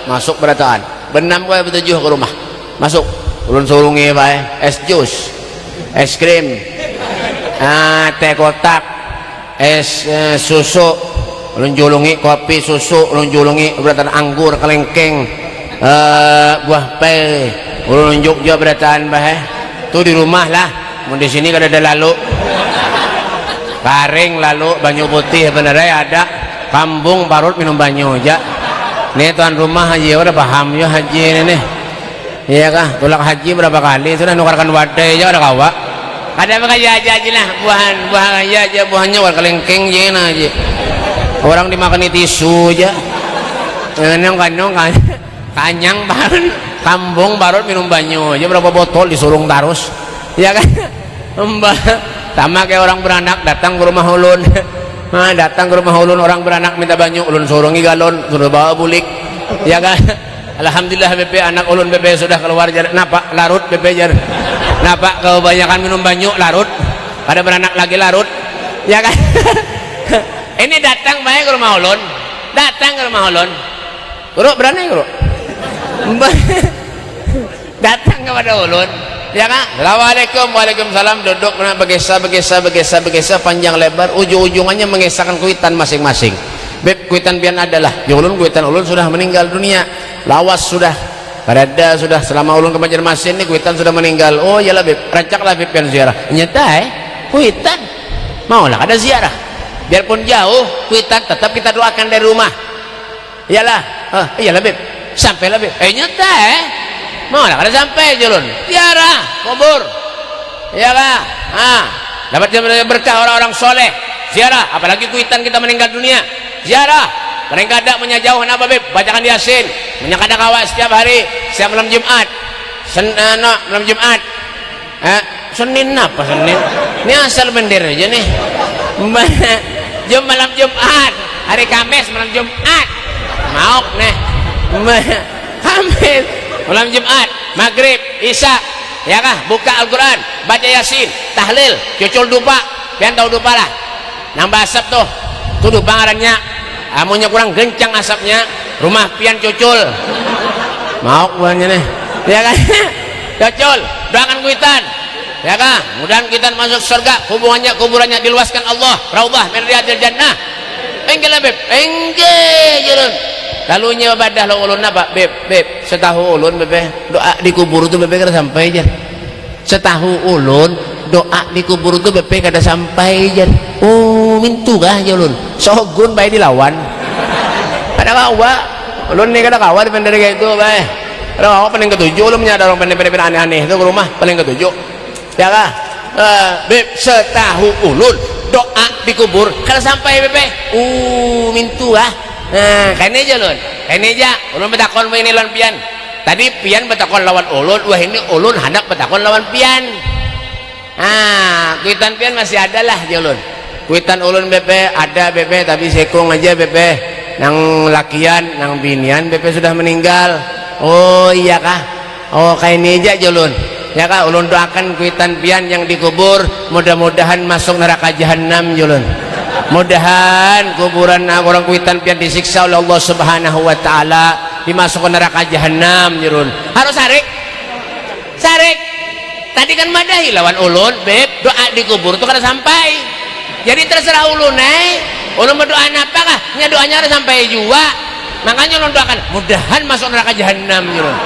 masuk berataan benam gue bertujuh ke rumah, masuk. Ulun surungi bae es jus, es krim, teh kotak, es susu, ulun julungi kopi susu, ulun julungi berataan anggur kelengkeng, buah pe, ulun juga berataan bae. Tuh di rumah lah, mau di sini kada ada lalu, karing lalu banyu putih beneran ada, kambung parut minum banyu aja. Nih tuan rumah haji udah paham ya haji ini nih. Iya kah, tulak haji berapa kali sudah nukarkan wadai aja ada kawa. Ada apa aja lah buah aja buahnya war kelengkeng jena aja. Orang dimakan tisu aja. Yang kanyang barut, kambung barut minum banyu aja berapa botol disurung tarus. Iya kan? Mbak sama kayak orang beranak datang ke rumah ulun. Datang ke rumah ulun orang beranak minta banyu, ulun surungi galon, suruh bawa bulik. Iya kan? Alhamdulillah BP anak ulun BP sudah keluar jar, napa larut BP jar, napa kebanyakan minum banyu larut, pada beranak lagi larut, ya kan? Ini datang baik ke rumah ulun, datang ke rumah ulun, guru berani guru, datang kepada ulun, ya kan? Assalamualaikum, waalaikumsalam, duduk begesa panjang lebar, ujung-ujungannya mengesahkan kuitan masing-masing. Beb kuitan pian adalah, ulun kuitan ulun sudah meninggal dunia. Lawas sudah, parada sudah, selama ulun ke Banjarmasin ini kuitan sudah meninggal. Oh iyalah beb, rancaklah beb yang ziarah. Nyata kuitan maulah ada ziarah, biarpun jauh kuitan tetap kita doakan dari rumah. Iyalah, iyalah beb, sampailah beb. Nyata maulah ada sampai julun ziarah kubur. Iyalah, dapat berkah orang-orang soleh. Ziarah, apalagi kuitan kita meninggal dunia, ziarah. Paling kada punya jauh apa beb, bacakan Yasin, punya kada kawas setiap hari, setiap malam Jumat, malam Jumat, Senin apa Senin? Ini asal bender aja nih. Malam Jumat, hari Kamis malam Jumat, mau nih, Kamis malam Jumat, maghrib, isya, ya kah? Buka Al-Quran, baca Yasin, tahlil, cucul dupa, pian tahu dupa lah, nambah asap tuh dupa ngarannya. Amunya kurang gencang asapnya, rumah pian cucul, mau buahnya nih, ya kan? Cucul, doakan kuitan, ya kah? Mudahan kuitan masuk surga, kuburannya diluaskan Allah, raudhah min riyadil jannah. Enggak lah beb, enggak jalan. Lalunya badah lo ulun apa beb, setahu ulun beb, doa di kubur itu beb kada sampai jar. Setahu ulun doa di kubur itu beb kada sampai jar. Oh mintu kah ulun, sogun bae dilawan. Ada kawa, ulun ni kada kawa dipendek kayak itu bae. Ada kawa paling ketujuh, ulun menyadar orang pendek aneh-aneh itu ke rumah paling ketujuh. Ya kah? Beb setahu ulun doa di kubur kada sampai beb. Mintu ah. Nah, kene aja lun, kene aja. Ulun betakon ini lawan pian. Tadi pian betakon lawan ulun, wah ini ulun hendak betakon lawan pian. Kuitan pian masih ada lah ya ulun. Kuitan ulun bebe ada bebe, tapi sekong aja bebe. Nang lakian, nang binian bebe sudah meninggal. Oh iya kah? Oh kayak ini aja ulun. Ya kah? Ulun doakan kuitan pian yang dikubur, mudah-mudahan masuk neraka jahanam ulun. Mudahan kuburan orang kuitan pian disiksa oleh Allah Subhanahu wa taala, dimasukkan neraka jahanam nyurun. Harus sarik. Tadi kan madahi lawan ulun, beb, doa di kubur itu kada sampai. Jadi terserah ulun ulun berdoa apa kah? Nya doanya harus sampai juga. Makanya ulun doakan mudahan masuk neraka jahanam nyurun.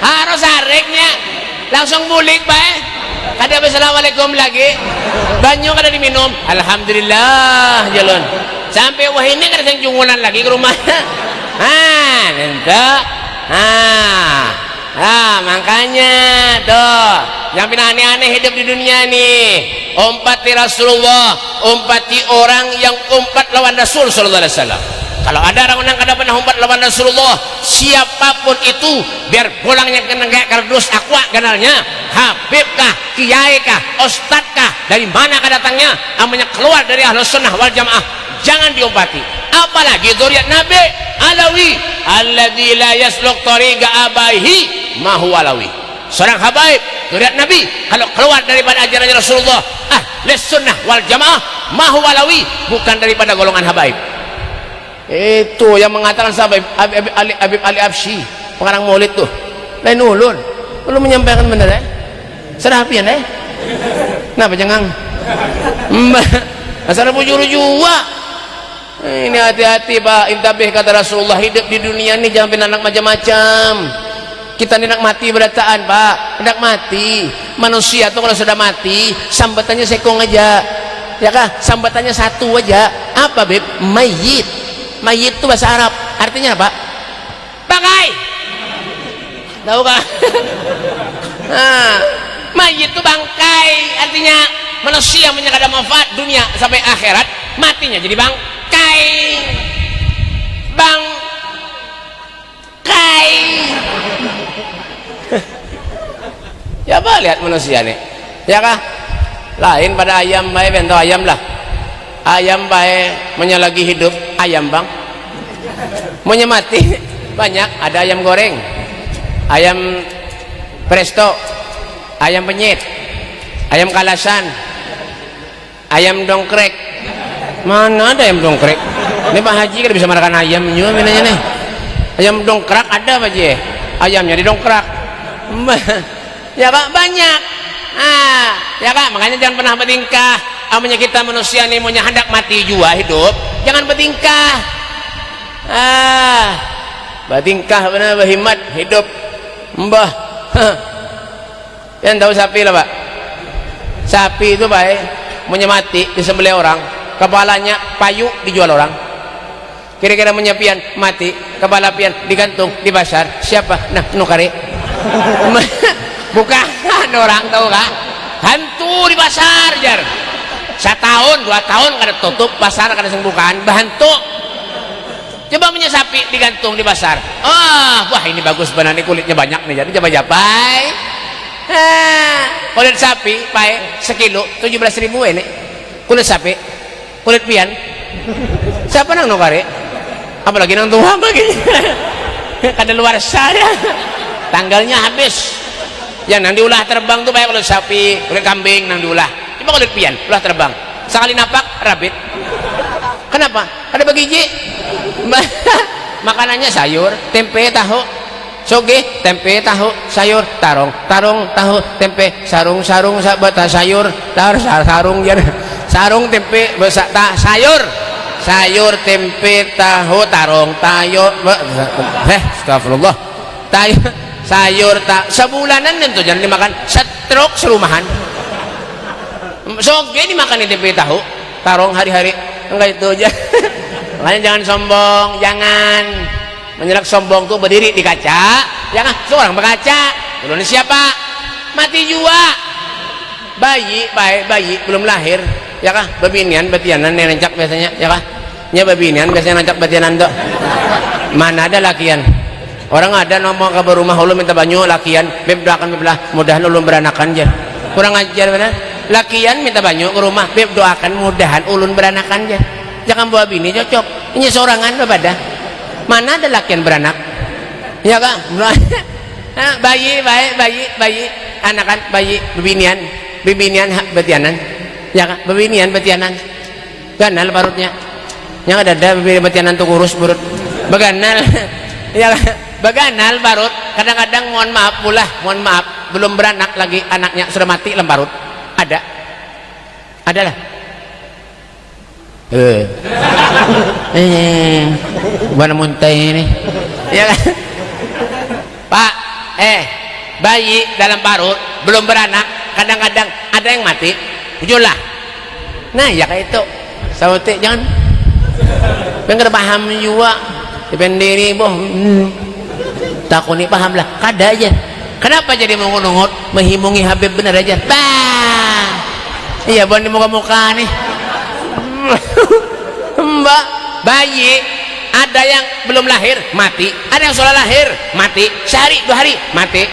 Harus sariknya. Langsung bulik bae. Kada assalamualaikum lagi, banyu kada diminum, alhamdulillah jalan sampai wah ini kada sengcungunan lagi ke rumahnya. Makanya tuh yang aneh-aneh hidup di dunia nih, umpati Rasulullah, umpati orang yang umpat lawan Rasul sallallahu alaihi wasallam. Kalau ada orang yang kada pernah umpat lawan Rasulullah, siapapun itu, biar pulangnya kena kayak kardus aqua ganalnya, habib kah, kiai kah, ustad kah, dari mana datangnya, amanya keluar dari ahlus sunnah wal jamaah, jangan diumpati. Apalagi dzurriyyat Nabi Alawi, alladzi la yasluk tariqa abaihi ma huwa alawi. Seorang habaib dzurriyyat Nabi kalau keluar daripada ajaran Rasulullah, ahlus sunnah wal jamaah, ma huwa alawi, bukan daripada golongan habaib. Itu yang mengatakan sahabat Habib Ali Absy, pengarang maulid tuh. Lain ulun menyampaikan benar serapian kenapa jangan asal bujur jua. Ini hati-hati pak, intabih kata Rasulullah, hidup di dunia ini jangan pernah anak macam-macam. Kita hendak mati berataan pak, hendak mati. Manusia tuh kalau sudah mati sambatannya sekong aja, ya kah? Sambatannya satu aja, apa beb? Mayit. Mayit itu bahasa Arab, artinya apa? Bangkai. Tahu kah? Mayit itu bangkai, artinya manusia punya kada manfaat dunia sampai akhirat, matinya jadi bangkai. Ya apa lihat manusia nih, ya kah? Lain pada ayam, baik bento ayam lah. Ayam baik menyalagi hidup ayam bang, maunya mati banyak. Ada ayam goreng, ayam presto, ayam penyet, ayam kalasan, ayam dongkrek. Mana ada ayam dongkrek? Ini Pak Haji kan bisa makan ayam juga minanya nih. Ayam dongkrak ada Pak Haji, ayamnya didongkrak. Ya Pak, banyak. Ya Kak, makanya jangan pernah bertingkah. Amanya kita manusia nih maunya hendak mati juga hidup, jangan bertingkah. Bertingkah benar berhimat hidup. Mbah. Yang tahu sapi lah Pak. Sapi itu baik, maunya mati disembelih orang, kepalanya payu dijual orang. Kira-kira menyepian mati, kepala pian digantung di pasar. Siapa? Nah, nukari. Bukan orang tahu kah? hantu di pasar jar. Setahun 2 tahun kada tutup pasar, kada sembuhkan bahantu. Coba punya sapi digantung di pasar. Wah ini bagus benar nih, kulitnya banyak nih, jadi japai. Kulit sapi pae sekilo 17.000 ini. Kulit sapi, kulit pian. Siapa nang nukari? Apalagi nang tua bagi. Kada luar saya. Tanggalnya habis. Yang nang diulah terbang tuh pae kulit sapi, kulit kambing nang diulah. Coba kulit pian, ulah terbang. Sekali napak rabit. Kenapa? Ada bagi makanannya sayur, tempe, tahu, soge, tempe, tahu, sayur, tarong, tahu, tempe, sarung, sayur, sarung, sarung, tempe, sayur, tempe, tahu, tarong, astagfirullah, sayur, sebulanan itu jangan dimakan, setruk serumahan. Soge dimakan tempe, tahu, tarong hari-hari, enggak itu aja. Makanya jangan sombong, jangan menjelak sombong tuh berdiri di kaca, jangan seorang berkaca. Belum siapa? Mati juga. Bayi belum lahir, ya kah? Babinian, batianan yang rancak biasanya, ya kah? Nya babinian biasanya rancak batianan tuh. Mana ada lakian? Orang ada ngomong ke rumah ulun minta banyu lakian, beb doakan bebelah, mudahan ulun beranakan jar. Kurang ajar benar. Lakian minta banyu ke rumah, beb doakan mudahan ulun beranakan jar. Jangan bawa bini cocok, ini seorangan dah. Mana ada lakian beranak, ya kan? bayi, anakan bayi, bebinian betianan, ya kan? Bebinian betianan, ganal parutnya, yang ada betianan tuh kurus burut, baganal, ya kan? Baganal parut, kadang-kadang mohon maaf, belum beranak lagi anaknya sudah mati lem parut, adalah. Mana muntah ini ya kan? Pak, bayi dalam parut belum beranak, kadang-kadang ada yang mati ujulah. Nah ya kayak itu sautik jangan pengen paham juga dipendiri boh takuni paham lah kada aja. Kenapa jadi mengungut menghimungi Habib bener aja iya bon di muka-muka nih. Mbak, bayi ada yang belum lahir mati, ada yang sudah lahir mati, sehari 2 hari mati,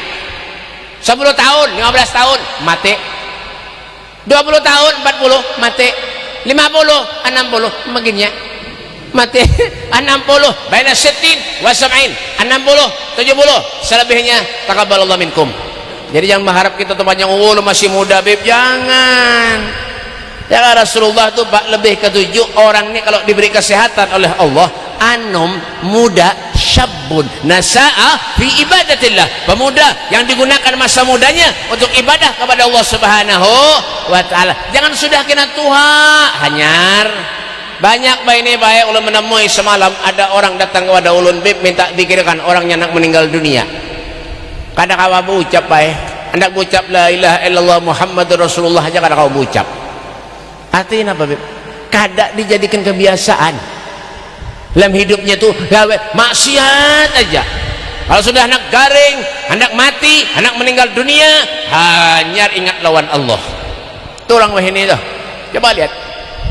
10 tahun 15 tahun mati, 20 tahun 40 mati, 50 60 begini mati. 60 baina 60 wa 70 selebihnya taqabbalallahu minkum. Jadi jangan mengharap kita tuh panjang umur masih muda beb, jangan. Ya Rasulullah tuh lebih ketujuh orang ini kalau diberi kesehatan oleh Allah, anum muda syabun nasa'a fi ibadatillah, pemuda yang digunakan masa mudanya untuk ibadah kepada Allah Subhanahu wa taala. Jangan sudah kena tua hanyar. Banyak ini baik ulun menemui semalam ada orang datang kepada ulun bib minta dikirakan orangnya nak meninggal dunia. Kadang kau ucap baik, hendak ucap la ilaha illallah Muhammadur Rasulullah aja kadang kau ucap. Artinya apa beb? Kada dijadikan kebiasaan dalam hidupnya tuh gawe maksiat aja. Kalau sudah anak garing, anak mati, anak meninggal dunia, hanya ingat lawan Allah. Itu orang wahini tuh. Coba lihat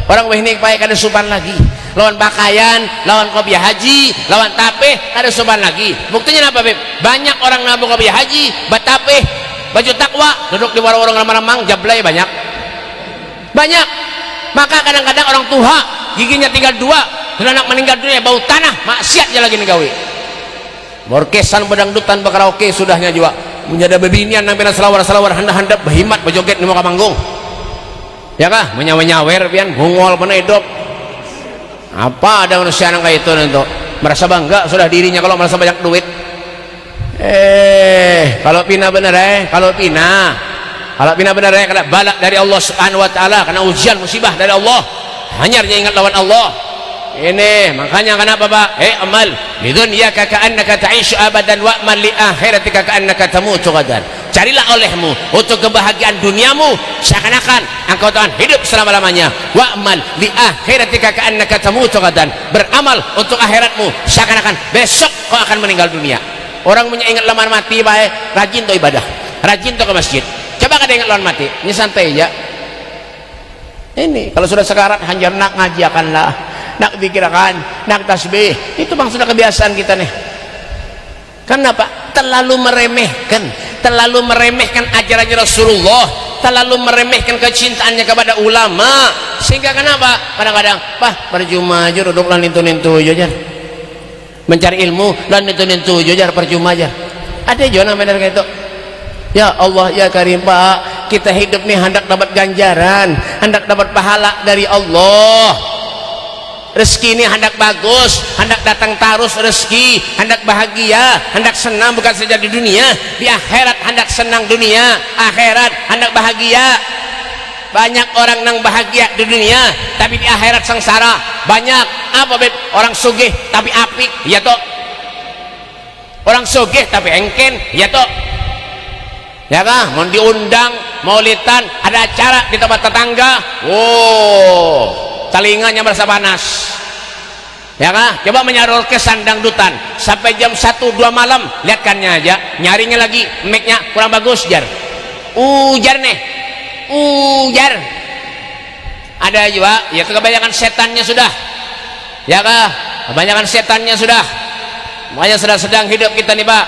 orang wahini pakai kada supan lagi, lawan pakaian, lawan kopiah haji, lawan tapeh kada supan lagi. Buktinya apa beb? Banyak orang nabu kopiah haji, batapeh, baju takwa, duduk di warung-warung ramang-ramang, jablay banyak. Maka kadang-kadang orang tua giginya tinggal 2, sudah anak meninggal dunia, bau tanah, maksiat aja lagi nih gawe. Orkesan bedangdutan bakaraoke sudahnya juga menjadi bebinian nang pina selawar-selawar handap-handap berhimat berjoget di muka panggung. Ya kah? Menyawer-nyawer pian hungol mana hidup. Apa ada manusia yang kayak itu nanti merasa bangga sudah dirinya kalau merasa banyak duit. Kalau pina bener kalau pina benar ya kena balak dari Allah Subhanahu wa taala, karena ujian musibah dari Allah, hanya ingat lawan Allah. Ini makanya kenapa Pak? Amal lidunyaka ka'annaka ta'ishu abadan wa amal li akhiratika ka'annaka tamutu ghadan. Carilah olehmu untuk kebahagiaan duniamu seakan-akan engkau akan hidup selama-lamanya. Wa amal li akhiratika ka'annaka tamutu ghadan. Beramal untuk akhiratmu seakan-akan besok kau akan meninggal dunia. Orang punya ingat lama mati baik, rajin untuk ibadah, rajin untuk ke masjid. Coba Kenapa kada ingat lawan mati? Ini santai aja. Ini kalau sudah sekarat hajar nak ngaji akanlah, nak pikirkan, nak tasbih. Itu bang sudah kebiasaan kita nih. Kenapa? Terlalu meremehkan ajarannya Rasulullah, terlalu meremehkan kecintaannya kepada ulama. Sehingga kenapa? Kadang-kadang, percuma aja duduk lan nintu-nintu aja. Mencari ilmu lan nintu-nintu aja percuma aja. Ada juga namanya kayak itu. Ya Allah ya Karim Pak, kita hidup nih hendak dapat ganjaran, hendak dapat pahala dari Allah. Rezeki ini hendak bagus, hendak datang terus rezeki, hendak bahagia, hendak senang bukan saja di dunia, di akhirat hendak senang dunia, akhirat hendak bahagia. Banyak orang yang bahagia di dunia tapi di akhirat sengsara. Banyak apa beb? Orang sugih tapi apik, ya toh. Orang sugih tapi engken, ya toh. Ya kah? Mau diundang, maulidan, ada acara di tempat tetangga, telinganya merasa panas. Ya kah? Coba menyadur ke sandang dutan sampai jam 1-2 malam, lihatkannya aja, nyarinya lagi, mic-nya kurang bagus, jar. Ujar nih. Ujar. Ada juga, ya kebanyakan setannya sudah. Ya kah? Kebanyakan setannya sudah. Makanya sedang hidup kita nih Pak,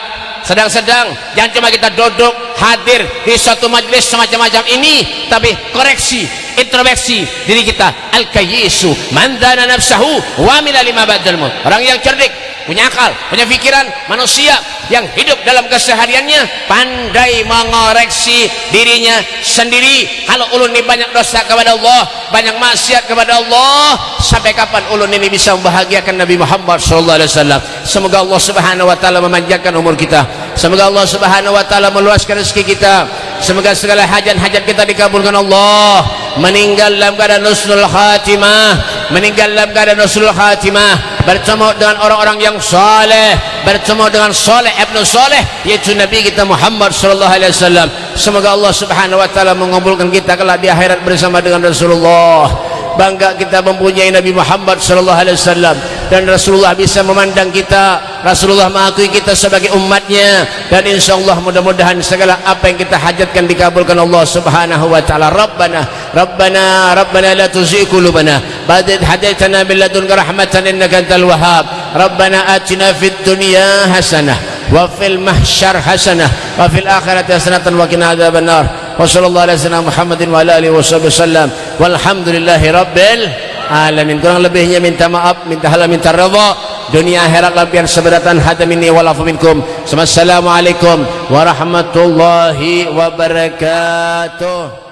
sedang jangan cuma kita duduk hadir di suatu majelis semacam-macam ini, tapi koreksi, introspeksi diri kita. Al-kayyisu man dana nafsahu wa amila lima ba'dal maut. Orang yang cerdik, punya akal, punya pikiran, manusia yang hidup dalam kesehariannya pandai mengoreksi dirinya sendiri. Kalau ulun ini banyak dosa kepada Allah, banyak maksiat kepada Allah, sampai kapan ulun ini bisa membahagiakan Nabi Muhammad SAW? Semoga Allah Subhanahu wa taala memanjangkan umur kita, semoga Allah Subhanahu wa taala meluaskan rezeki kita, semoga segala hajat-hajat kita dikabulkan Allah. Meninggal dalam keadaan husnul khatimah, meninggal dalam keadaan husnul khatimah, bertemu dengan orang-orang yang saleh, bertemu dengan saleh ibnu saleh, yaitu Nabi kita Muhammad sallallahu alaihi wasallam. Semoga Allah Subhanahu wa taala mengumpulkan kita kelak di akhirat bersama dengan Rasulullah. Bangga kita mempunyai Nabi Muhammad sallallahu alaihi wasallam, dan Rasulullah bisa memandang kita, Rasulullah mengakui kita sebagai umatnya, dan insyaallah mudah-mudahan segala apa yang kita hajatkan dikabulkan Allah Subhanahu wa taala. Rabbana la tuzigh qulubana ba'da idh hadaitana min ladunka rahmatan innaka antal wahhab. Rabbana atina fid dunya hasanah wa fil mahsyar hasanah wa fil akhirati hasanatan wa qina adzabannar. Wa sallallahu alaihi wasallam Muhammadin wa ala alihi wasallam walhamdulillahi rabbil alamin. Kurang lebihnya minta maaf, minta halal, minta redha dunia akhirat lampian seberatan hada minni wa lafu minkum. Assalamualaikum warahmatullahi wabarakatuh.